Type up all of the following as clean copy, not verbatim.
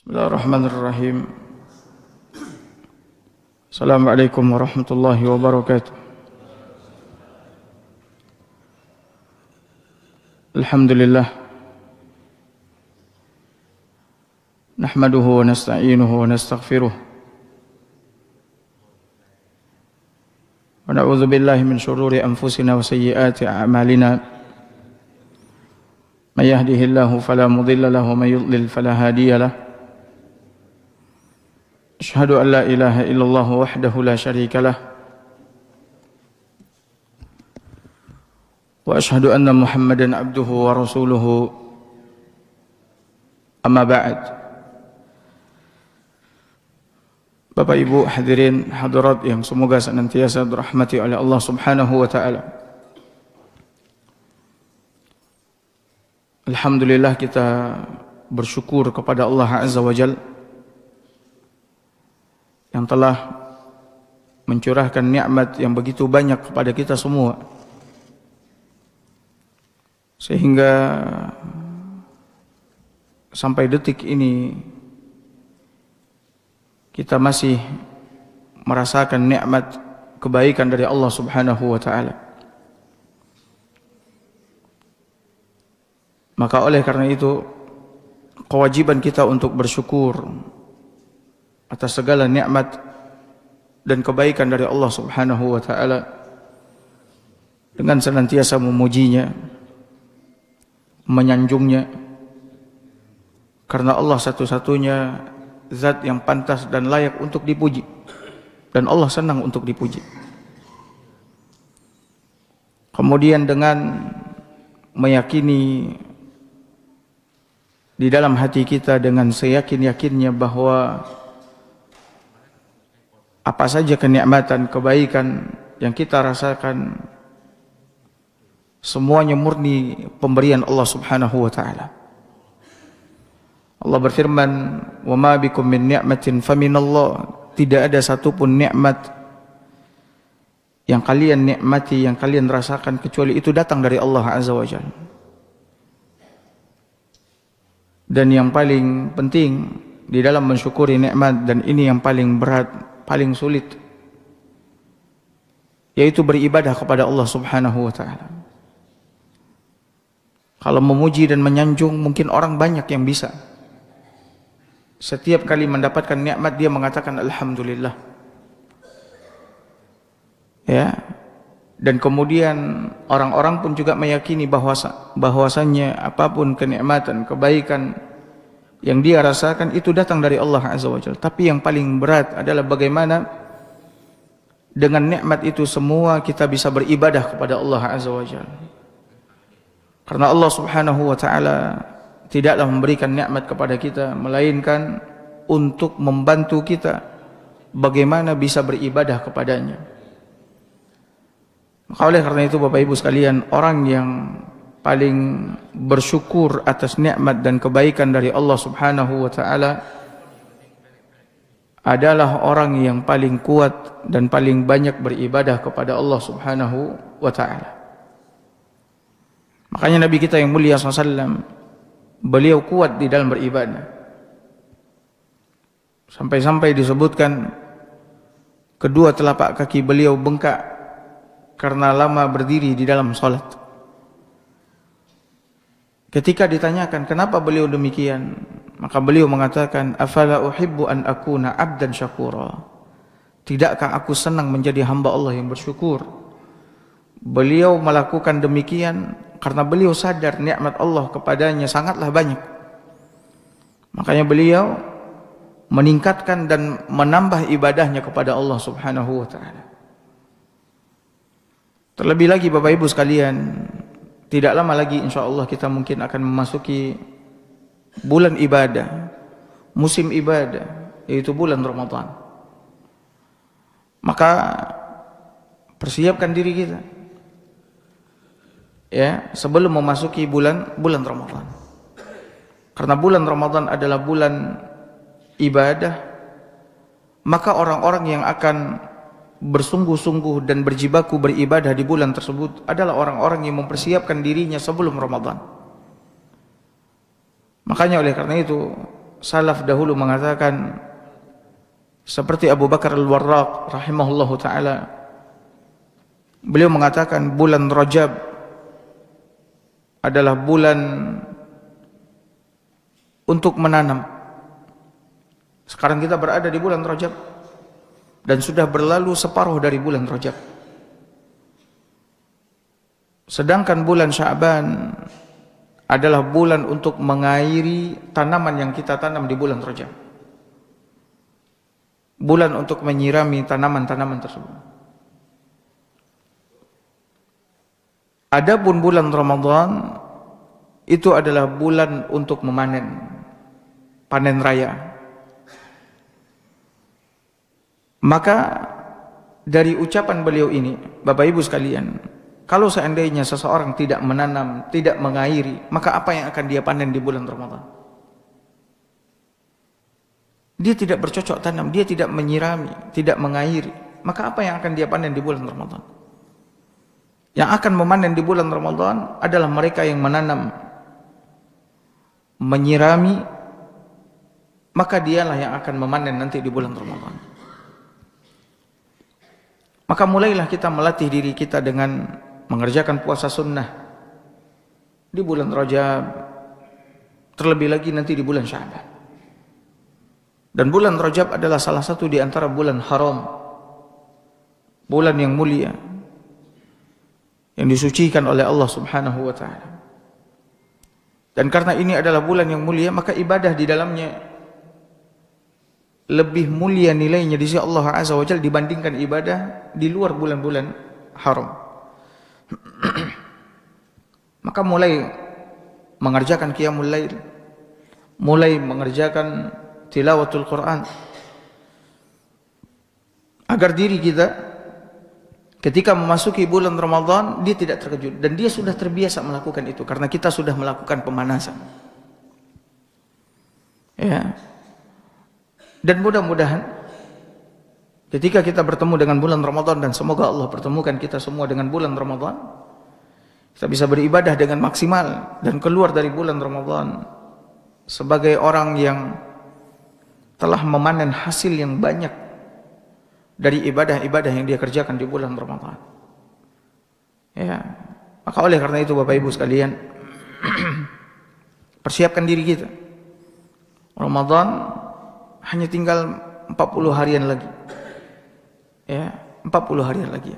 Bismillahirrahmanirrahim. Assalamualaikum warahmatullahi wabarakatuh. Alhamdulillah. Nahmaduhu wa nasta'inuhu wa nastaghfiruh. Wa na'udzu billahi min shururi anfusina wa sayyiati a'malina. May yahdihillahu fala mudilla lahu wa may yudlil fala hadiya lahu. Asyhadu an la ilaha illallah wahdahu la syarika lah wa asyhadu anna Muhammadan abduhu wa rasuluhu, amma ba'd. Bapak Ibu hadirin hadirat yang semoga senantiasa dirahmati oleh Allah Subhanahu wa taala. Alhamdulillah, kita bersyukur kepada Allah Azza wa Jalla yang telah mencurahkan nikmat yang begitu banyak kepada kita semua, sehingga sampai detik ini kita masih merasakan nikmat kebaikan dari Allah Subhanahu wa taala. Maka oleh karena itu, kewajiban kita untuk bersyukur atas segala nikmat dan kebaikan dari Allah Subhanahu wa taala dengan senantiasa memujinya, menyanjungnya, karena Allah satu-satunya zat yang pantas dan layak untuk dipuji, dan Allah senang untuk dipuji. Kemudian dengan meyakini di dalam hati kita dengan seyakin-yakinnya bahwa apa saja kenikmatan, kebaikan yang kita rasakan semuanya murni pemberian Allah Subhanahu wa taala. Allah berfirman, "Wa ma bikum min ni'matin faminallah." Tidak ada satupun nikmat yang kalian nikmati, yang kalian rasakan, kecuali itu datang dari Allah Azza wa Jalla. Dan yang paling penting di dalam mensyukuri nikmat, dan ini yang paling berat, paling sulit, yaitu beribadah kepada Allah Subhanahu wa taala. Kalau memuji dan menyanjung, mungkin orang banyak yang bisa. Setiap kali mendapatkan nikmat dia mengatakan alhamdulillah. Ya. Dan kemudian orang-orang pun juga meyakini bahwasannya apapun kenikmatan, kebaikan yang dia rasakan itu datang dari Allah Azza wa Jalla. Tapi yang paling berat adalah bagaimana dengan nikmat itu semua kita bisa beribadah kepada Allah Azza wa Jalla. Karena Allah Subhanahu wa taala tidaklah memberikan nikmat kepada kita melainkan untuk membantu kita bagaimana bisa beribadah kepadanya. Maka oleh karena itu Bapak Ibu sekalian, orang yang paling bersyukur atas nikmat dan kebaikan dari Allah Subhanahu wa taala adalah orang yang paling kuat dan paling banyak beribadah kepada Allah Subhanahu wa taala. Makanya Nabi kita yang mulia SAW, beliau kuat di dalam beribadah. Sampai-sampai disebutkan kedua telapak kaki beliau bengkak karena lama berdiri di dalam salat. Ketika ditanyakan kenapa beliau demikian, maka beliau mengatakan, afala uhibbu an akuna abdan syakura. Tidakkah aku senang menjadi hamba Allah yang bersyukur? Beliau melakukan demikian karena beliau sadar nikmat Allah kepadanya sangatlah banyak. Makanya beliau meningkatkan dan menambah ibadahnya kepada Allah Subhanahu wa taala. Terlebih lagi Bapak Ibu sekalian, tidak lama lagi insyaallah kita mungkin akan memasuki bulan ibadah, musim ibadah, yaitu bulan Ramadan. Maka persiapkan diri kita, ya, sebelum memasuki bulan Ramadan. Karena bulan Ramadan adalah bulan ibadah, maka orang-orang yang akan bersungguh-sungguh dan berjibaku beribadah di bulan tersebut adalah orang-orang yang mempersiapkan dirinya sebelum Ramadan. Makanya oleh karena itu salaf dahulu mengatakan seperti Abu Bakar Al-Warraq rahimahullahu taala, beliau mengatakan bulan Rajab adalah bulan untuk menanam. Sekarang kita berada di bulan Rajab dan sudah berlalu separuh dari bulan Rajab. Sedangkan bulan Sya'ban adalah bulan untuk mengairi tanaman yang kita tanam di bulan Rajab. Bulan untuk menyirami tanaman-tanaman tersebut. Adapun bulan Ramadan itu adalah bulan untuk memanen, panen raya. Maka dari ucapan beliau ini, Bapak Ibu sekalian, kalau seandainya seseorang tidak menanam, tidak mengairi, maka apa yang akan dia panen di bulan Ramadan? Dia tidak bercocok tanam, dia tidak menyirami, tidak mengairi, maka apa yang akan dia panen di bulan Ramadan? Yang akan memanen di bulan Ramadan adalah mereka yang menanam, menyirami, maka dialah yang akan memanen nanti di bulan Ramadan. Maka mulailah kita melatih diri kita dengan mengerjakan puasa sunnah di bulan Rajab, terlebih lagi nanti di bulan Sya'ban. Dan bulan Rajab adalah salah satu di antara bulan haram, bulan yang mulia, yang disucikan oleh Allah Subhanahu wa ta'ala. Dan karena ini adalah bulan yang mulia, maka ibadah di dalamnya lebih mulia nilainya di sisi Allah Azza wa Jalla dibandingkan ibadah di luar bulan-bulan haram. Maka mulai mengerjakan qiyamul lail, mulai mengerjakan tilawatul Quran, agar diri kita ketika memasuki bulan Ramadan dia tidak terkejut, dan dia sudah terbiasa melakukan itu karena kita sudah melakukan pemanasan. Ya. Dan mudah-mudahan ketika kita bertemu dengan bulan Ramadan, dan semoga Allah pertemukan kita semua dengan bulan Ramadan, kita bisa beribadah dengan maksimal dan keluar dari bulan Ramadan sebagai orang yang telah memanen hasil yang banyak dari ibadah-ibadah yang dia kerjakan di bulan Ramadan. Ya, maka oleh karena itu Bapak Ibu sekalian, persiapkan diri kita. Ramadan hanya tinggal 40 harian lagi. Ya, 40 harian lagi.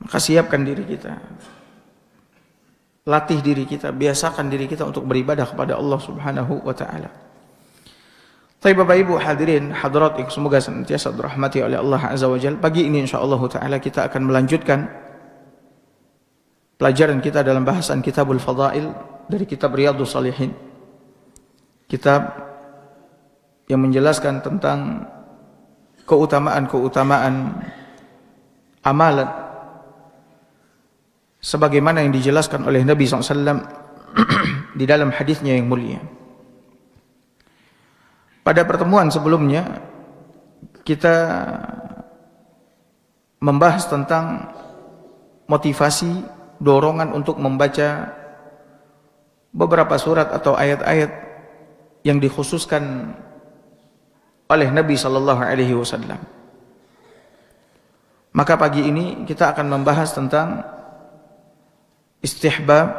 Maka siapkan diri kita. Latih diri kita, biasakan diri kita untuk beribadah kepada Allah Subhanahu wa taala. Baik Bapak Ibu hadirin hadirat yang semoga senantiasa dirahmati oleh Allah Azza wa Jalla. Pagi ini insyaallah taala kita akan melanjutkan pelajaran kita dalam bahasan Kitabul Fadail dari kitab Riyadhus Shalihin. Kitab yang menjelaskan tentang keutamaan-keutamaan amalan sebagaimana yang dijelaskan oleh Nabi SAW di dalam hadisnya yang mulia. Pada pertemuan sebelumnya kita membahas tentang motivasi, dorongan untuk membaca beberapa surat atau ayat-ayat yang dikhususkan oleh Nabi sallallahu alaihi wasallam. Maka pagi ini kita akan membahas tentang istihbab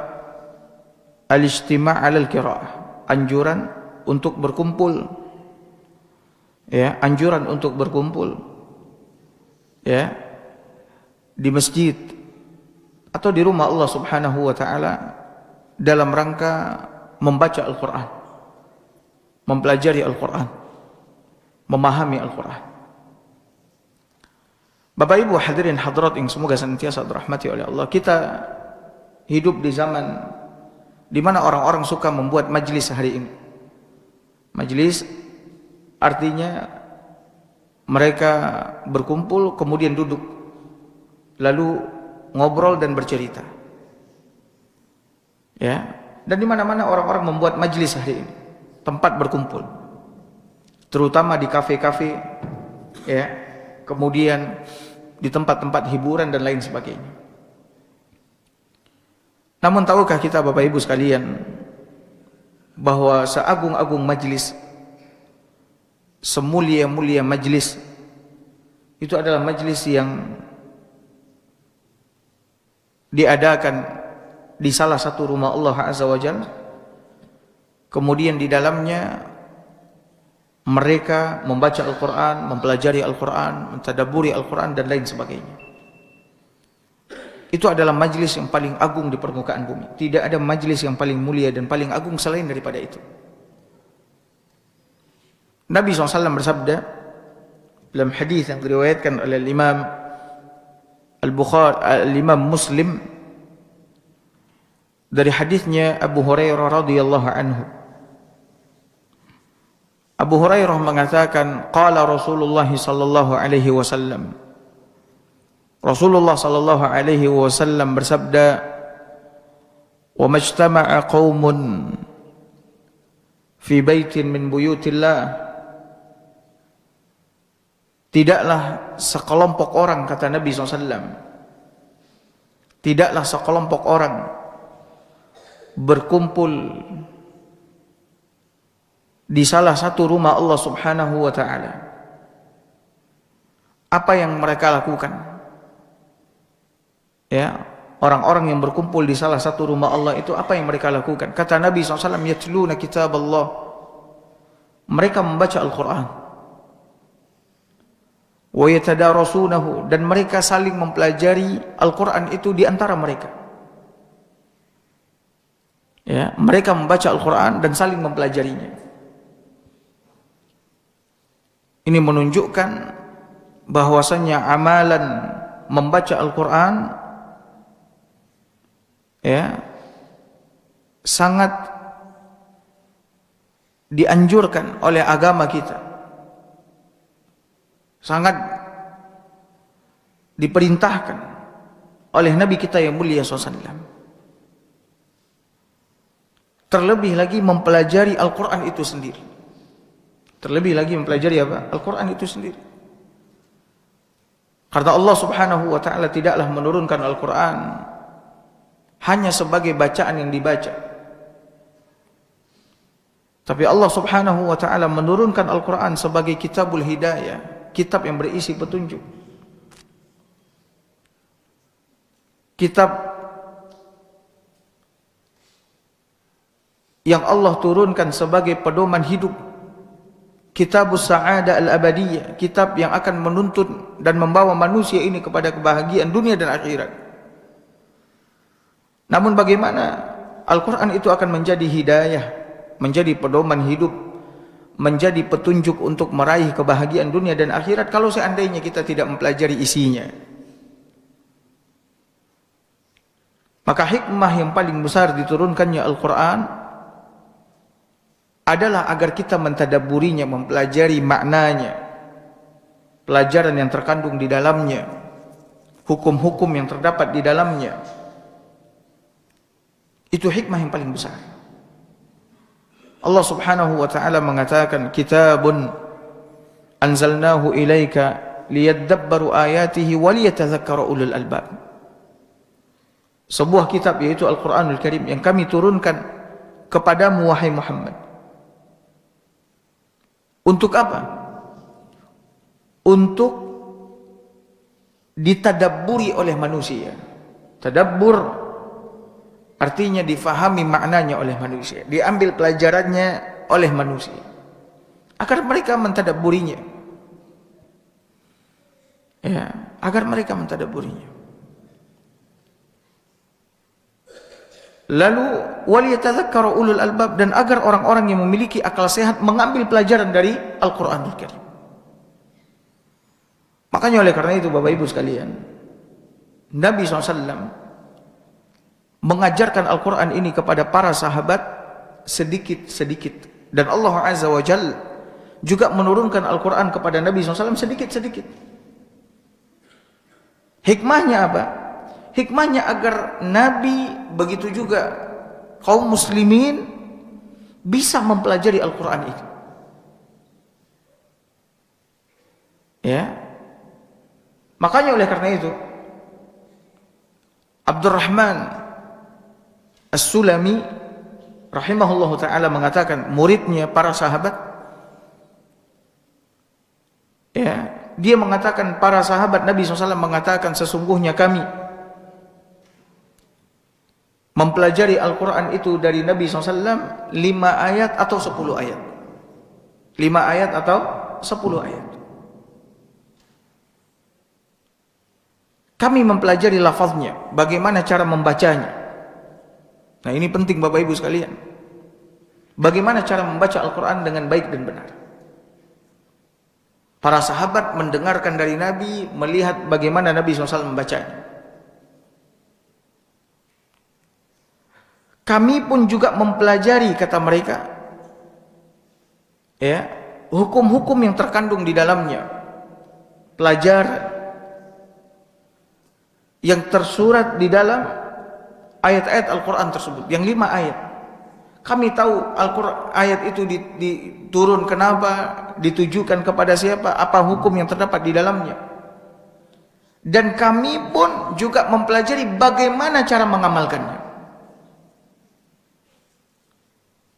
al-ijtima' 'ala al-qira'ah, anjuran untuk berkumpul. Ya, anjuran untuk berkumpul ya di masjid atau di rumah Allah Subhanahu wa taala dalam rangka membaca Al-Qur'an, mempelajari Al-Qur'an, memahami Al-Quran. Bapak Ibu hadirin hadirat yang semoga senantiasa dirahmati oleh Allah, kita hidup di zaman di mana orang-orang suka membuat majlis hari ini. Majlis artinya mereka berkumpul kemudian duduk lalu ngobrol dan bercerita. Ya, dan di mana-mana orang-orang membuat majlis hari ini, tempat berkumpul. Terutama di kafe-kafe, ya, kemudian di tempat-tempat hiburan dan lain sebagainya. Namun tahukah kita Bapak Ibu sekalian bahwa seagung-agung majlis, semulia-mulia majlis, itu adalah majlis yang diadakan di salah satu rumah Allah Azza wa Jalla, kemudian di dalamnya mereka membaca Al-Quran, mempelajari Al-Quran, mentadabburi Al-Quran dan lain sebagainya. Itu adalah majlis yang paling agung di permukaan bumi. Tidak ada majlis yang paling mulia dan paling agung selain daripada itu. Nabi SAW bersabda dalam hadis yang diriwayatkan oleh Imam Al-Bukhari, Imam Muslim, dari hadisnya Abu Hurairah radhiyallahu anhu. Abu Hurairah mengatakan, qala Rasulullah sallallahu alaihi wasallam. Rasulullah sallallahu alaihi wasallam bersabda, "Wa majtama'a qaumun fi baitin min buyutillah." Tidaklah sekelompok orang, kata Nabi SAW, tidaklah sekelompok orang berkumpul di salah satu rumah Allah Subhanahu wa ta'ala. Apa yang mereka lakukan? Ya, orang-orang yang berkumpul di salah satu rumah Allah itu apa yang mereka lakukan? Kata Nabi SAW, yatluna kitab Allah. Mereka membaca Al-Quran. Wa yatadarasunahu, dan mereka saling mempelajari Al-Quran itu di antara mereka. Ya, mereka membaca Al-Quran dan saling mempelajarinya. Ini menunjukkan bahwasannya amalan membaca Al-Quran ya sangat dianjurkan oleh agama kita, sangat diperintahkan oleh Nabi kita yang mulia SAW. Terlebih lagi mempelajari Al-Quran itu sendiri. Terlebih lagi mempelajari apa? Al-Quran itu sendiri. Karena Allah Subhanahu wa ta'ala tidaklah menurunkan Al-Quran hanya sebagai bacaan yang dibaca. Tapi Allah Subhanahu wa ta'ala menurunkan Al-Quran sebagai kitabul hidayah, kitab yang berisi petunjuk. Kitab yang Allah turunkan sebagai pedoman hidup. Kitabus Sa'adah Al-Abadiyah, kitab yang akan menuntun dan membawa manusia ini kepada kebahagiaan dunia dan akhirat. Namun bagaimana Al-Quran itu akan menjadi hidayah, menjadi pedoman hidup, menjadi petunjuk untuk meraih kebahagiaan dunia dan akhirat kalau seandainya kita tidak mempelajari isinya? Maka hikmah yang paling besar diturunkannya Al-Quran adalah agar kita mentadabburinya, mempelajari maknanya, pelajaran yang terkandung di dalamnya, hukum-hukum yang terdapat di dalamnya. Itu hikmah yang paling besar. Allah Subhanahu wa ta'ala mengatakan, kitabun anzalnahu ilaika liyadabbaru ayatihi waliyatadzakkara ulul albab. Sebuah kitab, yaitu Al-Quranul Karim, yang kami turunkan kepadamu wahai Muhammad. Untuk apa? Untuk ditadabburi oleh manusia. Tadabbur artinya difahami maknanya oleh manusia, diambil pelajarannya oleh manusia, agar mereka mentadabburinya. Ya, agar mereka mentadabburinya. Lalu waliyatadzakkara ulul albab, dan agar orang-orang yang memiliki akal sehat mengambil pelajaran dari Al-Qur'anul Karim. Makanya oleh karena itu Bapak Ibu sekalian, Nabi SAW mengajarkan Al-Quran ini kepada para sahabat sedikit-sedikit, dan Allah Azza wa Jalla juga menurunkan Al-Quran kepada Nabi SAW sedikit-sedikit. Hikmahnya apa? Hikmahnya agar Nabi, begitu juga kaum muslimin, bisa mempelajari Al-Quran itu. Ya, Makanya oleh karena itu Abdurrahman As-Sulami rahimahullahu ta'ala mengatakan, muridnya para sahabat, ya, dia mengatakan para sahabat Nabi SAW mengatakan sesungguhnya kami mempelajari Al-Quran itu dari Nabi SAW 5 ayat atau 10 ayat. 5 ayat atau 10 ayat. Kami mempelajari lafaznya, bagaimana cara membacanya. Nah, ini penting Bapak Ibu sekalian. Bagaimana cara membaca Al-Quran dengan baik dan benar. Para sahabat mendengarkan dari Nabi, melihat bagaimana Nabi SAW membacanya. Kami pun juga mempelajari, kata mereka, ya, hukum-hukum yang terkandung di dalamnya, pelajaran yang tersurat di dalam ayat-ayat Al-Quran tersebut, yang 5 ayat. Kami tahu Al-Quran, ayat itu diturun kenapa, ditujukan kepada siapa, apa hukum yang terdapat di dalamnya. Dan kami pun juga mempelajari bagaimana cara mengamalkannya.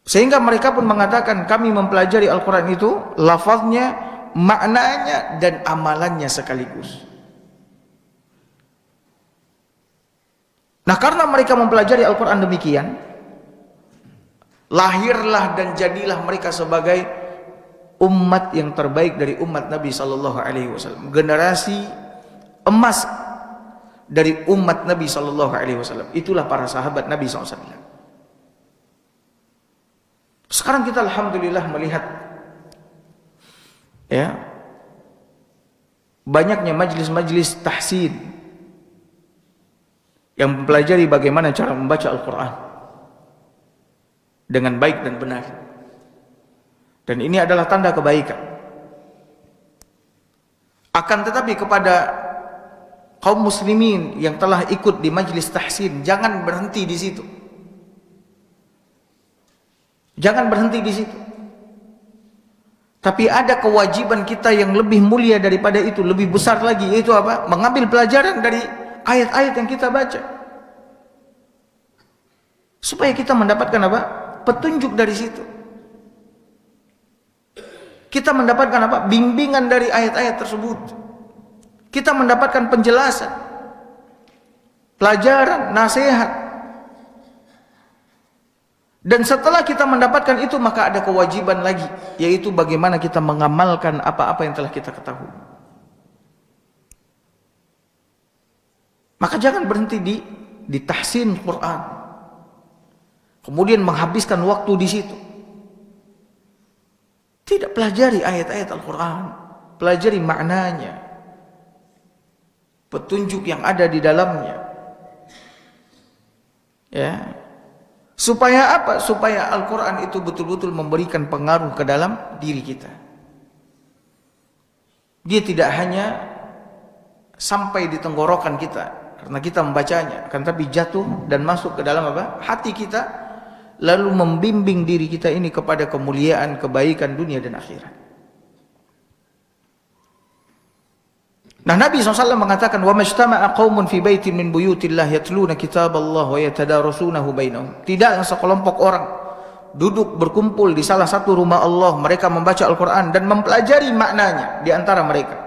Sehingga mereka pun mengatakan kami mempelajari Al-Quran itu, lafaznya, maknanya, dan amalannya sekaligus. Nah, karena mereka mempelajari Al-Quran demikian, lahirlah dan jadilah mereka sebagai umat yang terbaik dari umat Nabi SAW, generasi emas dari umat Nabi SAW. Itulah para sahabat Nabi SAW. Sekarang kita alhamdulillah melihat, ya, banyaknya majlis-majlis tahsin yang mempelajari bagaimana cara membaca Al-Quran dengan baik dan benar. Dan ini adalah tanda kebaikan. Akan tetapi kepada kaum muslimin yang telah ikut di majlis tahsin, jangan berhenti di situ. Jangan berhenti di situ. Tapi ada kewajiban kita yang lebih mulia daripada itu, lebih besar lagi, yaitu apa? Mengambil pelajaran dari ayat-ayat yang kita baca, supaya kita mendapatkan apa? Petunjuk dari situ. Kita mendapatkan apa? Bimbingan dari ayat-ayat tersebut. Kita mendapatkan penjelasan, pelajaran, nasihat. Dan setelah kita mendapatkan itu, maka ada kewajiban lagi, yaitu bagaimana kita mengamalkan apa-apa yang telah kita ketahui. Maka jangan berhenti di tahsin Quran, kemudian menghabiskan waktu di situ. Tidak, pelajari ayat-ayat Al-Quran, pelajari maknanya, petunjuk yang ada di dalamnya. Ya. Supaya apa? Supaya Al-Quran itu betul-betul memberikan pengaruh ke dalam diri kita. Dia tidak hanya sampai di tenggorokan kita karena kita membacanya, akan tapi jatuh dan masuk ke dalam apa? Hati kita, lalu membimbing diri kita ini kepada kemuliaan, kebaikan dunia dan akhirat. Nah, Nabi SAW mengatakan, wa majtama'a qaumun fi baitin min buyutillah yatluna kitaballah wa yatadarasunahu bainahum. Tidaklah sekelompok orang duduk berkumpul di salah satu rumah Allah, mereka membaca Al-Quran dan mempelajari maknanya di antara mereka.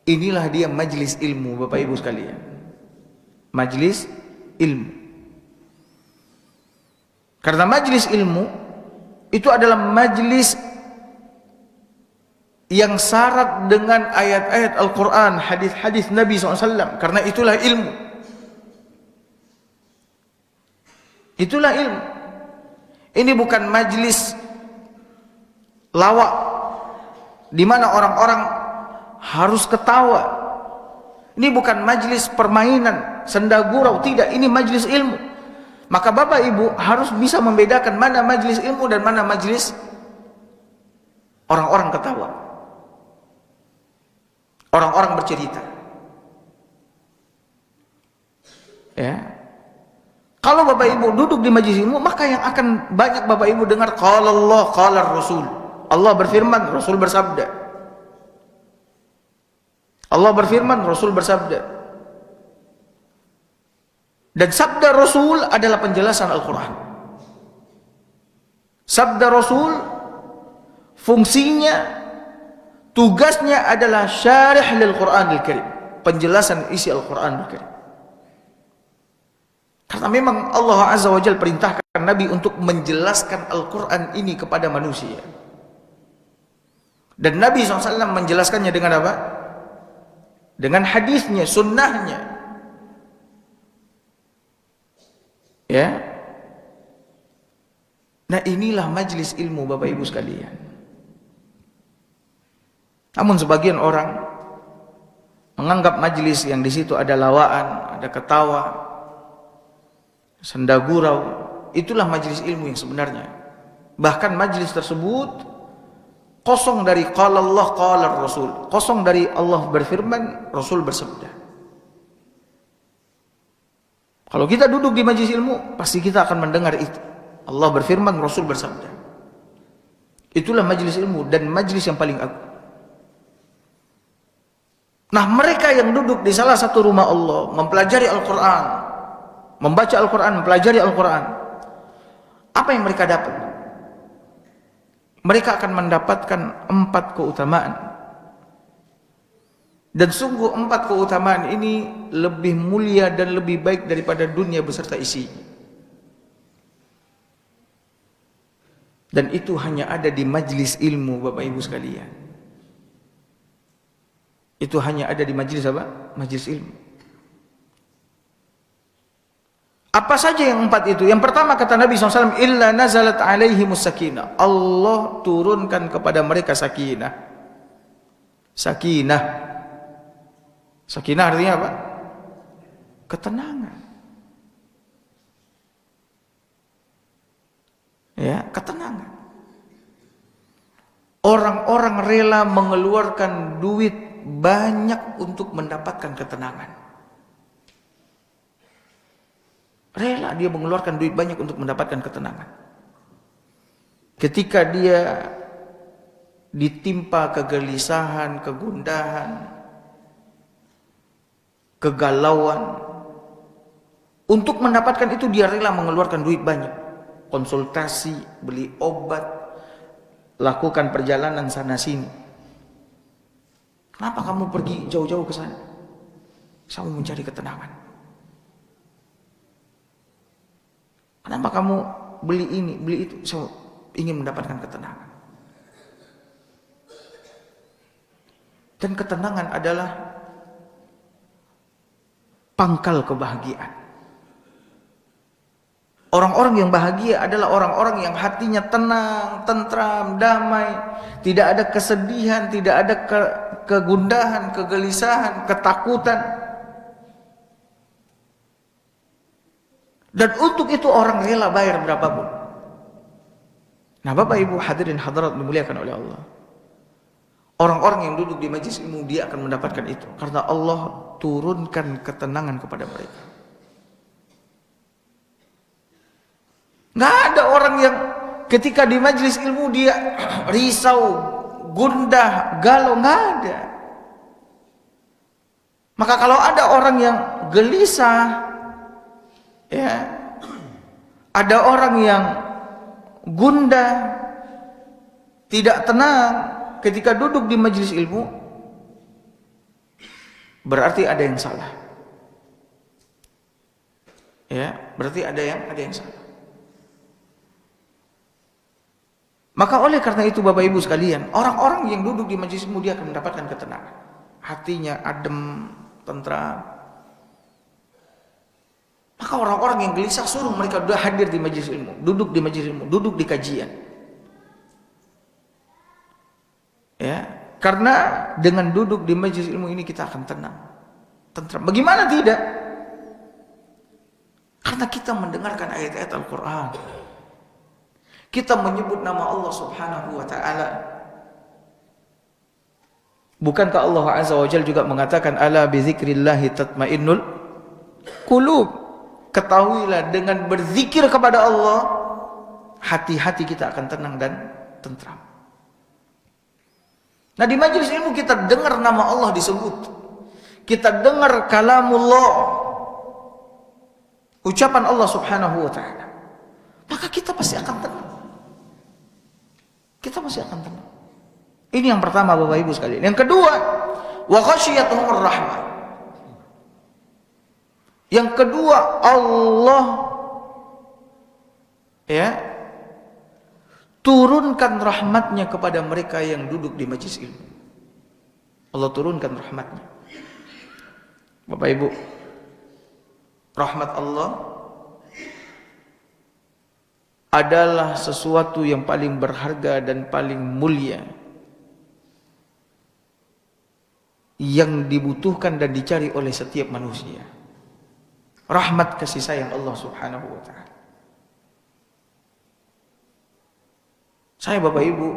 Inilah dia majlis ilmu, Bapak Ibu sekalian. Majlis ilmu. Karena majlis ilmu itu adalah majlis yang syarat dengan ayat-ayat Al-Quran, hadis-hadis Nabi SAW. Karena itulah ilmu. Itulah ilmu. Ini bukan majlis lawak, di mana orang-orang harus ketawa. Ini bukan majlis permainan, senda gurau. Tidak, ini majlis ilmu. Maka Bapak Ibu harus bisa membedakan mana majlis ilmu dan mana majlis orang-orang ketawa, orang-orang bercerita. Ya. Kalau Bapak Ibu duduk di majlis ilmu, maka yang akan banyak Bapak Ibu dengar qala Allah, qala Rasul. Allah berfirman, Rasul bersabda. Allah berfirman, Rasul bersabda. Dan sabda Rasul adalah penjelasan Al-Quran. Sabda Rasul fungsinya, tugasnya adalah syarih lil Quranil Karim, penjelasan isi Al-Quranil Karim. Karena memang Allah Azza wa Jalla perintahkan Nabi untuk menjelaskan Al-Quran ini kepada manusia. Dan Nabi SAW menjelaskannya dengan apa? Dengan hadisnya, sunnahnya. Ya. Nah, inilah majlis ilmu Bapak Ibu sekalian. Namun sebagian orang menganggap majlis yang di situ ada lawaan, ada ketawa, senda gurau, itulah majlis ilmu yang sebenarnya. Bahkan majlis tersebut kosong dari qala Allah qala Rasul, kosong dari Allah berfirman, Rasul bersabda. Kalau kita duduk di majlis ilmu, pasti kita akan mendengar itu. Allah berfirman, Rasul bersabda. Itulah majlis ilmu dan majlis yang paling agung. Nah, mereka yang duduk di salah satu rumah Allah, mempelajari Al-Quran, membaca Al-Quran, mempelajari Al-Quran, apa yang mereka dapat? Mereka akan mendapatkan 4 keutamaan. Dan sungguh 4 keutamaan ini lebih mulia dan lebih baik daripada dunia beserta isinya. Dan itu hanya ada di majlis ilmu Bapak Ibu sekalian. Itu hanya ada di majlis apa? Majlis ilmu. Apa saja yang 4 itu? Yang pertama kata Nabi SAW, illa nazalat alaihimus sakinah. Allah turunkan kepada mereka sakinah. Sakinah. Sakinah artinya apa? Ketenangan. Ya, ketenangan. Orang-orang rela mengeluarkan duit banyak untuk mendapatkan ketenangan. Rela dia mengeluarkan duit banyak untuk mendapatkan ketenangan. Ketika dia ditimpa kegelisahan, kegundahan, kegalauan, untuk mendapatkan itu dia rela mengeluarkan duit banyak. Konsultasi, beli obat, lakukan perjalanan sana sini. Kenapa kamu pergi jauh-jauh ke sana? Saya mau mencari ketenangan. Kenapa kamu beli ini, beli itu? Saya ingin mendapatkan ketenangan. Dan ketenangan adalah pangkal kebahagiaan. Orang-orang yang bahagia adalah orang-orang yang hatinya tenang, tentram, damai, tidak ada kesedihan, tidak ada kegundahan, kegelisahan, ketakutan. Dan untuk itu orang rela bayar berapapun. Nah, Bapak Ibu hadirin hadirat dimuliakan oleh Allah. Orang-orang yang duduk di majlis ilmu dia akan mendapatkan itu karena Allah turunkan ketenangan kepada mereka. Nggak ada orang yang ketika di majlis ilmu dia risau, gundah, galau, nggak ada. Maka kalau ada orang yang gelisah, ya, ada orang yang gundah, tidak tenang ketika duduk di majelis ilmu, berarti ada yang salah. Ya, berarti ada yang salah. Maka oleh karena itu Bapak Ibu sekalian, orang-orang yang duduk di majelis ilmu dia akan mendapatkan ketenangan. Hatinya adem, tentram. Maka orang-orang yang gelisah suruh mereka sudah hadir di majelis ilmu, duduk di majelis ilmu, duduk di kajian. Ya, karena dengan duduk di majelis ilmu ini kita akan tenang, tentram. Bagaimana tidak? Karena kita mendengarkan ayat-ayat Al-Quran. Kita menyebut nama Allah Subhanahu wa ta'ala. Bukankah Allah Azza wa Jalla juga mengatakan ala bi dzikrillahi tatmainnul qulub? Ketahuilah dengan berzikir kepada Allah, hati-hati kita akan tenang dan tentram. Nah, di majelis ilmu kita dengar nama Allah disebut. kita dengar kalamullah, ucapan Allah Subhanahu wa taala, maka kita pasti akan tenang. Kita pasti akan tenang. Ini yang pertama Bapak Ibu sekalian. Yang kedua, wa ghasyiyatuhumur rahmah. Yang kedua, Allah turunkan rahmatnya kepada mereka yang duduk di majlis ilmu. Allah turunkan rahmatnya. Bapak Ibu, rahmat Allah adalah sesuatu yang paling berharga dan paling mulia, yang dibutuhkan dan dicari oleh setiap manusia. Rahmat kasih sayang Allah Subhanahu wa taala. Saya Bapak Ibu,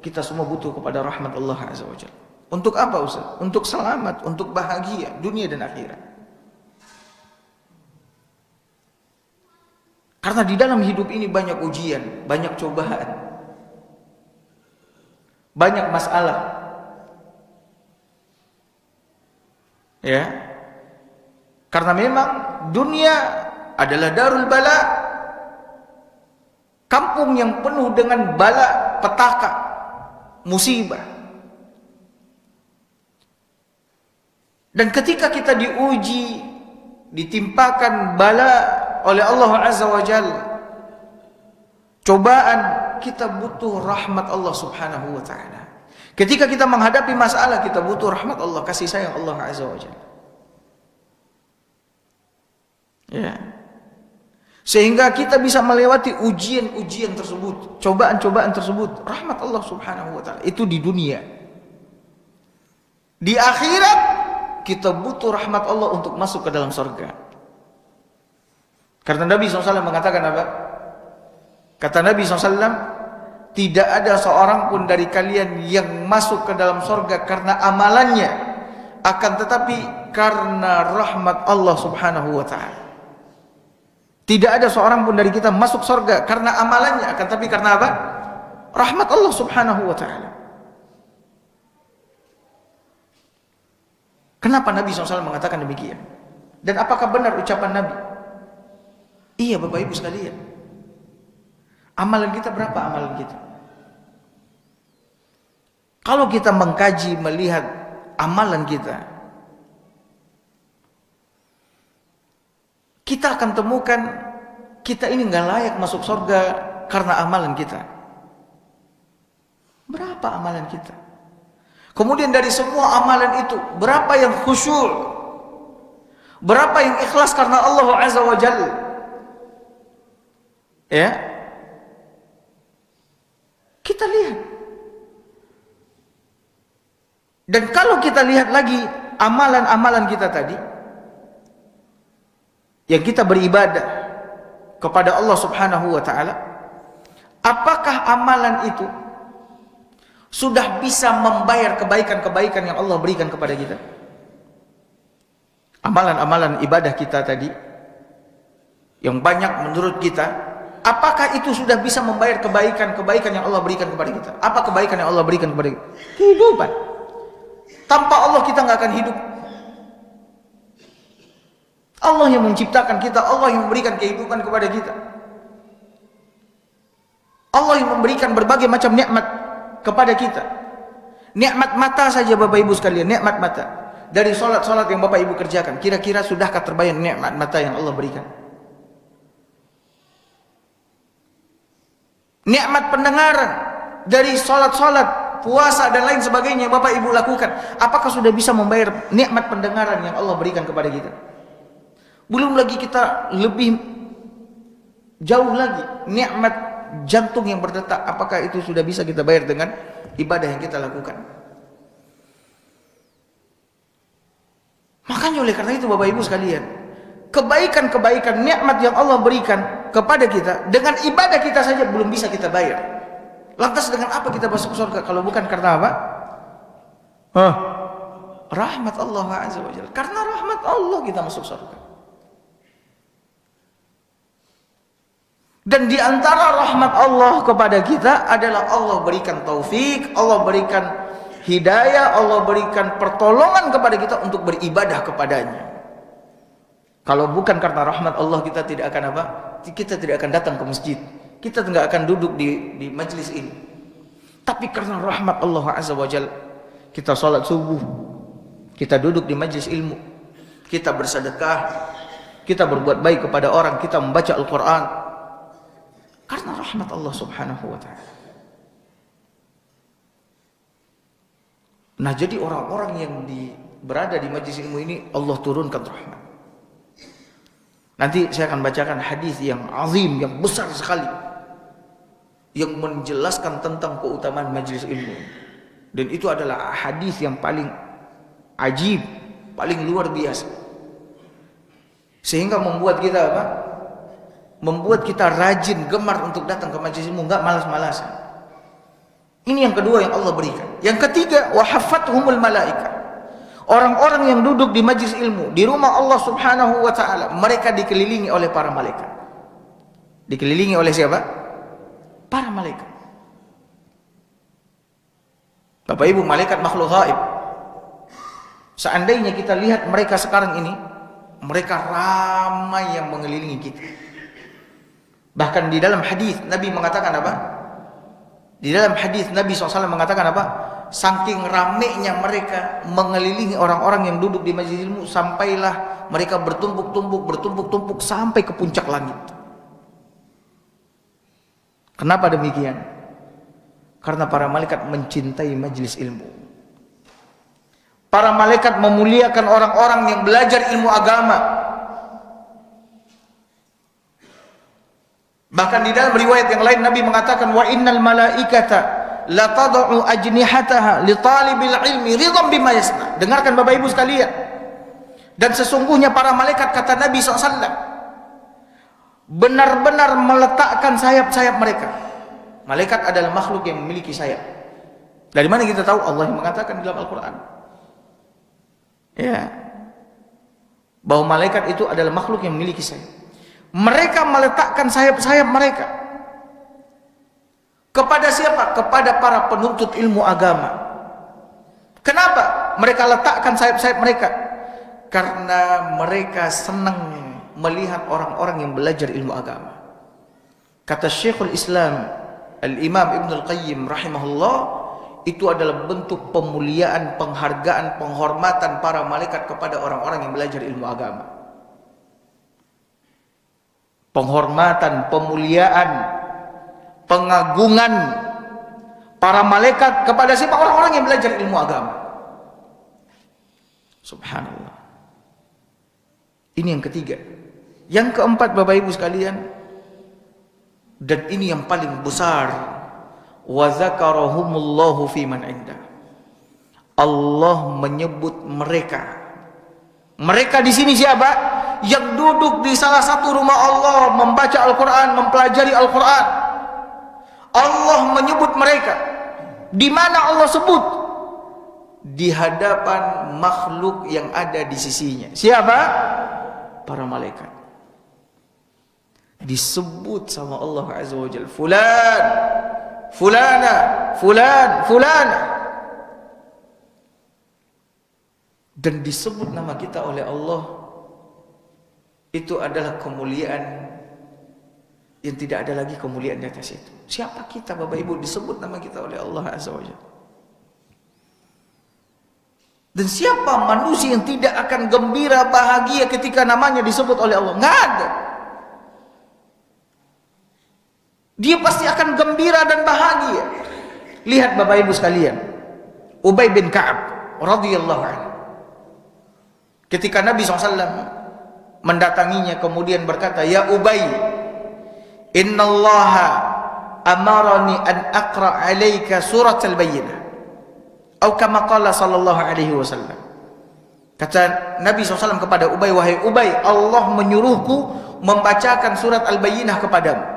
kita semua butuh kepada rahmat Allah Azza wa Jalla. Untuk apa Ustaz? Untuk selamat, untuk bahagia dunia dan akhirat. Karena di dalam hidup ini banyak ujian, banyak cobaan, banyak masalah. Ya. Karena memang dunia adalah darul bala, kampung yang penuh dengan bala, petaka, musibah. Dan ketika kita diuji, ditimpakan bala oleh Allah Azza wa Jalla, cobaan, kita butuh rahmat Allah Subhanahu wa taala. Ketika kita menghadapi masalah, kita butuh rahmat Allah, kasih sayang Allah Azza wa Jalla. Ya. Sehingga kita bisa melewati ujian-ujian tersebut, cobaan-cobaan tersebut, rahmat Allah Subhanahu wa taala. Itu di dunia. Di akhirat kita butuh rahmat Allah untuk masuk ke dalam surga. Karena Nabi SAW mengatakan apa? Kata Nabi SAW, tidak ada seorang pun dari kalian yang masuk ke dalam surga karena amalannya, akan tetapi karena rahmat Allah Subhanahu wa taala. Tidak ada seorang pun dari kita masuk surga karena amalannya, akan tetapi karena apa? Rahmat Allah Subhanahu wa taala. Kenapa Nabi SAW mengatakan demikian? Dan apakah benar ucapan Nabi? Iya Bapak Ibu sekalian. Amalan kita berapa amalan kita? Kalau kita mengkaji, melihat amalan kita, kita akan temukan kita ini nggak layak masuk surga karena amalan kita. Berapa amalan kita? Kemudian dari semua amalan itu, berapa yang khusyuk? Berapa yang ikhlas karena Allah Azza wa Jalla? Ya, kita lihat. Dan kalau kita lihat lagi amalan-amalan kita tadi, yang kita beribadah kepada Allah Subhanahu wa taala, apakah amalan itu sudah bisa membayar kebaikan-kebaikan yang Allah berikan kepada kita? Amalan-amalan ibadah kita tadi yang banyak menurut kita, apakah itu sudah bisa membayar kebaikan-kebaikan yang Allah berikan kepada kita? Apa kebaikan yang Allah berikan kepada kita? Kehidupan. Tanpa Allah kita nggak akan hidup. Allah yang menciptakan kita, Allah yang memberikan kehidupan kepada kita. Allah yang memberikan berbagai macam nikmat kepada kita. Nikmat mata saja Bapak Ibu sekalian, nikmat mata. Dari sholat-sholat yang Bapak Ibu kerjakan, kira-kira sudahkah terbayang nikmat mata yang Allah berikan? Nikmat pendengaran dari sholat-sholat, puasa dan lain sebagainya yang Bapak Ibu lakukan, apakah sudah bisa membayar nikmat pendengaran yang Allah berikan kepada kita? Belum lagi kita lebih jauh lagi, nikmat jantung yang berdetak, apakah itu sudah bisa kita bayar dengan ibadah yang kita lakukan? Makanya oleh karena itu Bapak Ibu sekalian, kebaikan-kebaikan nikmat yang Allah berikan kepada kita, dengan ibadah kita saja belum bisa kita bayar. Lantas dengan apa kita masuk surga kalau bukan karena apa? Rahmat Allah Azza wa Jalla. Karena rahmat Allah kita masuk surga. Dan di antara rahmat Allah kepada kita adalah Allah berikan taufik, Allah berikan hidayah, Allah berikan pertolongan kepada kita untuk beribadah kepadanya. Kalau bukan karena rahmat Allah, kita tidak akan apa? Kita tidak akan datang ke masjid. Kita tidak akan duduk di majlis ini. Tapi karena rahmat Allah Azza wa Jalla, kita salat subuh, kita duduk di majlis ilmu, kita bersedekah, kita berbuat baik kepada orang, kita membaca Al-Quran. Karena rahmat Allah Subhanahu wa ta'ala. Nah, jadi orang-orang yang berada di majlis ilmu ini, Allah turunkan rahmat. Nanti saya akan bacakan hadis yang azim, yang besar sekali, yang menjelaskan tentang keutamaan majlis ilmu. Dan itu adalah hadis yang paling ajib, paling luar biasa, sehingga membuat kita apa? Membuat kita rajin, gemar untuk datang ke majlis ilmu, enggak malas-malasan. Ini yang kedua yang Allah berikan. Yang ketiga, wa haffathumul malaika. Orang-orang yang duduk di majlis ilmu, di rumah Allah Subhanahu wa ta'ala, mereka dikelilingi oleh para malaikat. Dikelilingi oleh siapa? Para malaikat. Bapak Ibu, malaikat makhluk gaib. Seandainya kita lihat mereka sekarang ini, mereka ramai yang mengelilingi kita. Bahkan di dalam hadis Nabi mengatakan apa? Di dalam hadis Nabi SAW mengatakan apa? Saking ramainya mereka mengelilingi orang-orang yang duduk di majlis ilmu, sampailah mereka bertumpuk-tumpuk sampai ke puncak langit. Kenapa demikian? Karena para malaikat mencintai majlis ilmu. Para malaikat memuliakan orang-orang yang belajar ilmu agama. Bahkan di dalam riwayat yang lain Nabi mengatakan, wa innal malaikata la tad'u ajnihataha li talibil ilmi ridhan bima yasna. Dengarkan Bapak Ibu sekalian. Dan sesungguhnya para malaikat, kata Nabi SAW, benar-benar meletakkan sayap-sayap mereka. Malaikat adalah makhluk yang memiliki sayap. Dari mana kita tahu? Allah yang mengatakan di dalam Al-Quran, ya, bahwa malaikat itu adalah makhluk yang memiliki sayap. Mereka meletakkan sayap-sayap mereka kepada siapa? Kepada para penuntut ilmu agama. Kenapa mereka letakkan sayap-sayap mereka? Karena mereka senang melihat orang-orang yang belajar ilmu agama. Kata Syekhul Islam Al-Imam Ibn Al-Qayyim rahimahullah, itu adalah bentuk pemuliaan, penghargaan, penghormatan para malaikat kepada orang-orang yang belajar ilmu agama. Penghormatan, pemuliaan, pengagungan para malaikat kepada siapa? Orang-orang yang belajar ilmu agama. Subhanallah. Ini yang ketiga. Yang keempat, Bapak Ibu sekalian, dan ini yang paling besar, wa zakarahumullahu fi man inda. Allah menyebut mereka. Mereka di sini siapa? Yang duduk di salah satu rumah Allah, membaca Al-Quran, mempelajari Al-Quran. Allah menyebut mereka. Di mana Allah sebut? Di hadapan makhluk yang ada di sisinya. Siapa? Para malaikat. Disebut sama Allah Azza wa Jalla, fulan, fulana, fulan, fulana. Dan disebut nama kita oleh Allah. Itu adalah kemuliaan yang tidak ada lagi kemuliaan di atas itu. Siapa kita, Bapak Ibu, disebut nama kita oleh Allah Azza wa Jalla. Dan siapa manusia yang tidak akan gembira, bahagia ketika namanya disebut oleh Allah? Nggak ada. Dia pasti akan gembira dan bahagia. Lihat Bapak Ibu sekalian, Ubay bin Ka'ab radhiyallahu anhu, ketika Nabi SAW mendatanginya kemudian berkata, ya Ubay, innallaha amarani an aqra alaika surat al-bayyinah, atau kama qala sallallahu alaihi wasallam. Kata Nabi SAW kepada Ubay, wahai Ubay, Allah menyuruhku membacakan surat al-bayyinah kepadamu.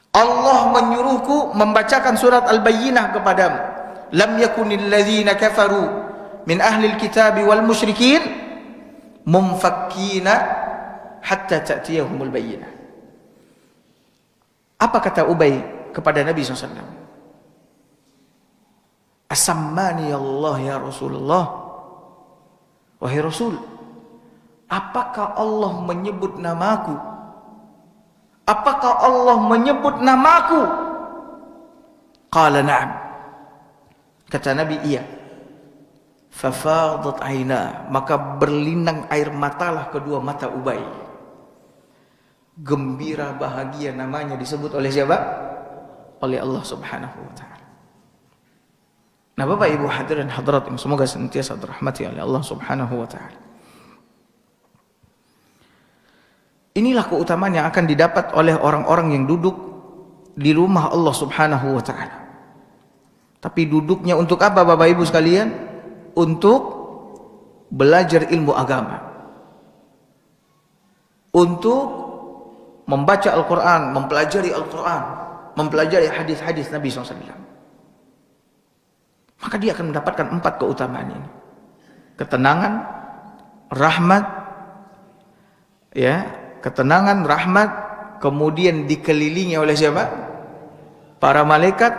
Allah menyuruhku membacakan surat al-bayyinah kepadamu. Lam yakunil ladzina kafaru min ahli al-kitabi wal musyrikin mumfakkina hatta ta'tiyahumul bayyinah. Apa kata Ubay kepada Nabi SAW? Asammani Allah ya Rasulullah. Wahai Rasul, apakah Allah menyebut namaku? Apakah Allah menyebut namaku? Qala na'am. Kata Nabi, iya. Fafadat aina, maka berlinang air matalah kedua mata Ubay. Gembira, bahagia, namanya disebut oleh siapa? Oleh Allah Subhanahu wa ta'ala. Nah, Bapak Ibu hadirin hadirat yang semoga senantiasa dirahmati oleh Allah Subhanahu wa ta'ala. Inilah keutamaan yang akan didapat oleh orang-orang yang duduk di rumah Allah Subhanahu wa ta'ala. Tapi duduknya untuk apa Bapak Ibu sekalian? Untuk belajar ilmu agama. Untuk membaca Al-Quran, mempelajari Al-Quran, mempelajari hadis-hadis Nabi SAW. Maka dia akan mendapatkan 4 keutamaan ini. Ketenangan, rahmat, ya, ketenangan, rahmat, kemudian dikelilingi oleh siapa? Para malaikat,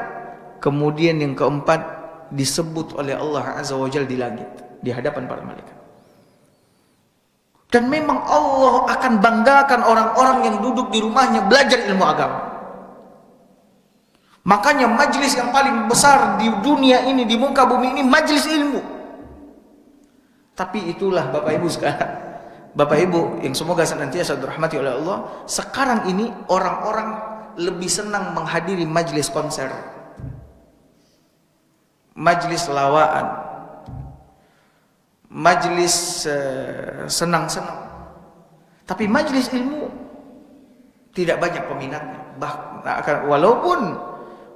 kemudian yang keempat disebut oleh Allah Azza wa Jalla di langit, di hadapan para malaikat. Dan memang Allah akan banggakan orang-orang yang duduk di rumahnya belajar ilmu agama. Makanya majlis yang paling besar di dunia ini, di muka bumi ini, majlis ilmu. Tapi itulah Bapak Ibu sekarang, Bapak Ibu yang semoga senantiasa dirahmati oleh Allah, sekarang ini orang-orang lebih senang menghadiri majlis konser, majlis lawaan, majlis senang-senang. Tapi majlis ilmu tidak banyak peminatnya. Bahkan walaupun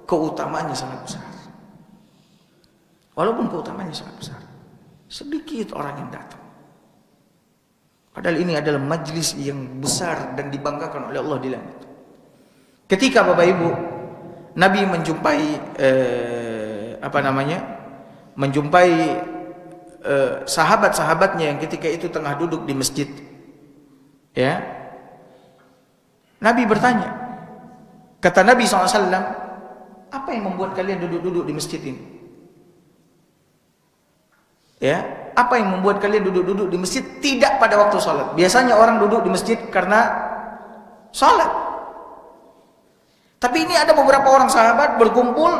keutamaannya sangat besar. Walaupun keutamaannya sangat besar, sedikit orang yang datang. Padahal ini adalah majlis yang besar dan dibanggakan oleh Allah di langit. Ketika Bapak Ibu Nabi menjumpai menjumpai sahabat-sahabatnya yang ketika itu tengah duduk di masjid, ya, Nabi bertanya. Kata Nabi SAW, apa yang membuat kalian duduk-duduk di masjid ini? Ya, apa yang membuat kalian duduk-duduk di masjid tidak pada waktu sholat? Biasanya orang duduk di masjid karena sholat. Tapi ini ada beberapa orang sahabat berkumpul,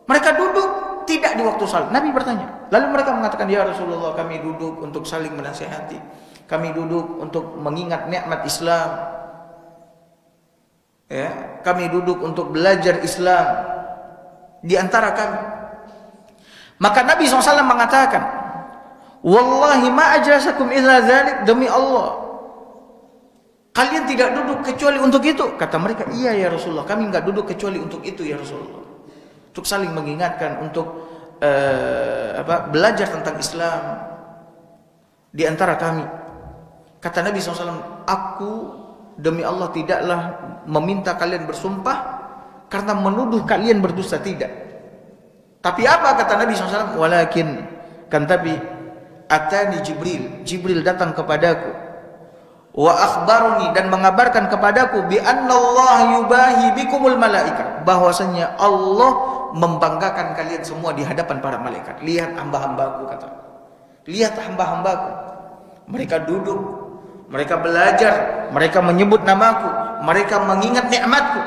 mereka duduk tidak di waktu sholat. Nabi bertanya. Lalu mereka mengatakan, ya Rasulullah, kami duduk untuk saling menasihati. Kami duduk untuk mengingat nikmat Islam. Ya, kami duduk untuk belajar Islam di antara kami. Maka Nabi SAW mengatakan, wallahi ma ajlasakum illa dzalik, demi Allah kalian tidak duduk kecuali untuk itu. Kata mereka, iya ya Rasulullah, kami enggak duduk kecuali untuk itu ya Rasulullah. Untuk saling mengingatkan, untuk belajar tentang Islam di antara kami. Kata Nabi SAW, aku demi Allah tidaklah meminta kalian bersumpah karena menuduh kalian berdusta, tidak. Tapi apa kata Nabi SAW? Walakin, kan tapi atani Jibril datang kepadaku, wa akhbaruni, dan mengabarkan kepadaku, bi annallaha yubahi bikumul malaika, bahwasanya Allah membanggakan kalian semua di hadapan para malaikat. Lihat hamba-hambaku, kata. Lihat hamba-hambaku. Mereka duduk, mereka belajar, mereka menyebut namaku, mereka mengingat nikmatku.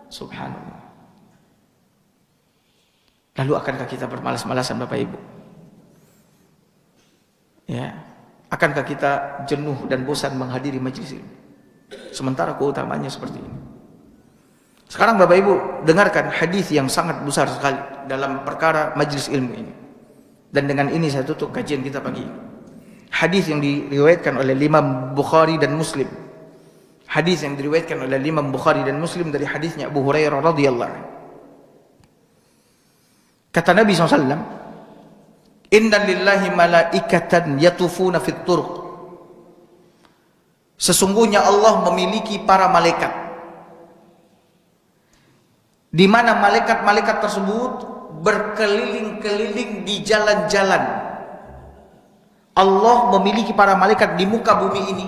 Subhanallah. Lalu akankah kita bermalas-malasan Bapak Ibu? Ya, akankah kita jenuh dan bosan menghadiri majelis ini? Sementara keutamaannya seperti ini. Sekarang Bapak Ibu dengarkan hadis yang sangat besar sekali dalam perkara majelis ilmu ini. Dan dengan ini saya tutup kajian kita pagi ini. Hadis yang diriwayatkan oleh Imam Bukhari dan Muslim. Hadis yang diriwayatkan oleh Imam Bukhari dan Muslim dari hadisnya Abu Hurairah radhiyallahu anhu. Kata Nabi SAW, inna lillahi malaikatan yatufuna fit turuq. Sesungguhnya Allah memiliki para malaikat, di mana malaikat-malaikat tersebut berkeliling-keliling di jalan-jalan. Allah memiliki para malaikat di muka bumi ini,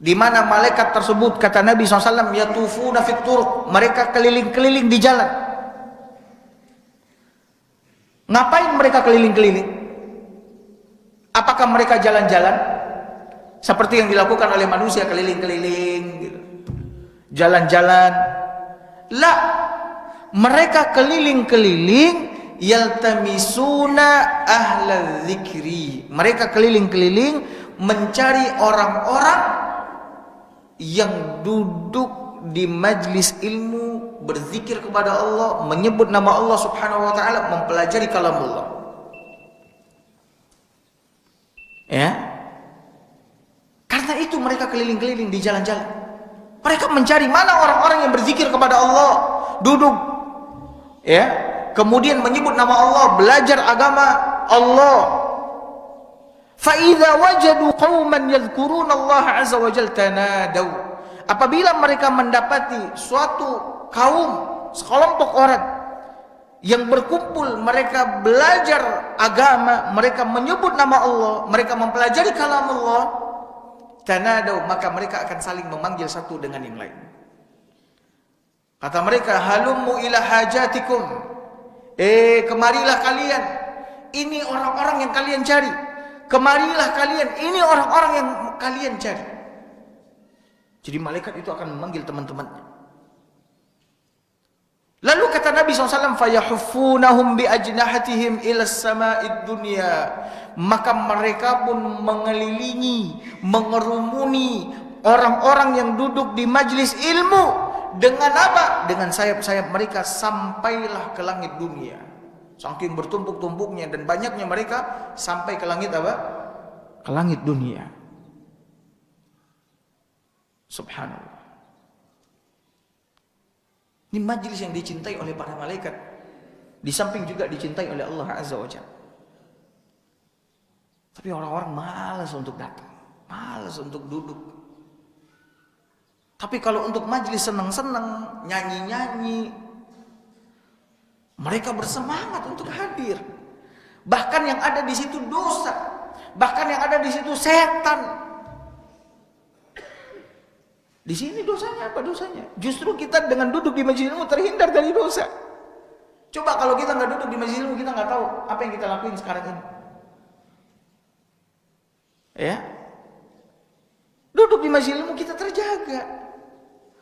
di mana malaikat tersebut, kata Nabi SAW, yatufuna fit turuq, mereka keliling-keliling di jalan. Ngapain mereka keliling-keliling? Apakah mereka jalan-jalan seperti yang dilakukan oleh manusia, keliling-keliling gitu, jalan-jalan? La, mereka keliling-keliling yaltamisuna ahla dzikri. Mereka keliling-keliling mencari orang-orang yang duduk di majlis ilmu, berzikir kepada Allah, menyebut nama Allah Subhanahu wa taala, mempelajari kalam Allah. Ya. Karena itu mereka keliling-keliling di jalan-jalan. Mereka mencari mana orang-orang yang berzikir kepada Allah, duduk, ya, kemudian menyebut nama Allah, belajar agama Allah. Fa idza wajadu qauman yadhkuruna Allah azza wa jalla tanadaw. Apabila mereka mendapati suatu kaum, sekelompok orang yang berkumpul, mereka belajar agama, mereka menyebut nama Allah, mereka mempelajari kalam Allah, tanadaw, maka mereka akan saling memanggil satu dengan yang lain. Kata mereka, halummu ila hajatikum. Kemarilah kalian. Ini orang-orang yang kalian cari. Kemarilah kalian. Ini orang-orang yang kalian cari. Jadi malaikat itu akan memanggil teman-temannya. Lalu kata Nabi SAW, fayahuffunahum bi ajnahatihim ila sama'id dunya. Maka mereka pun mengelilingi, mengerumuni orang-orang yang duduk di majlis ilmu. Dengan apa? Dengan sayap-sayap mereka sampailah ke langit dunia. Saking bertumpuk-tumpuknya dan banyaknya mereka sampai ke langit apa? Ke langit dunia. Subhanallah. Ini majlis yang dicintai oleh para malaikat. Di samping juga dicintai oleh Allah Azza wa Jalla. Tapi orang-orang malas untuk datang, malas untuk duduk. Tapi kalau untuk majlis senang-senang, nyanyi-nyanyi, mereka bersemangat untuk hadir. Bahkan yang ada di situ dosa, bahkan yang ada di situ setan. Di sini dosanya apa dosanya? Justru kita dengan duduk di majlis ilmu terhindar dari dosa. Coba kalau kita nggak duduk di majlis ilmu, kita nggak tahu apa yang kita lakuin sekarang ini. Ya, duduk di majlis ilmu kita terjaga,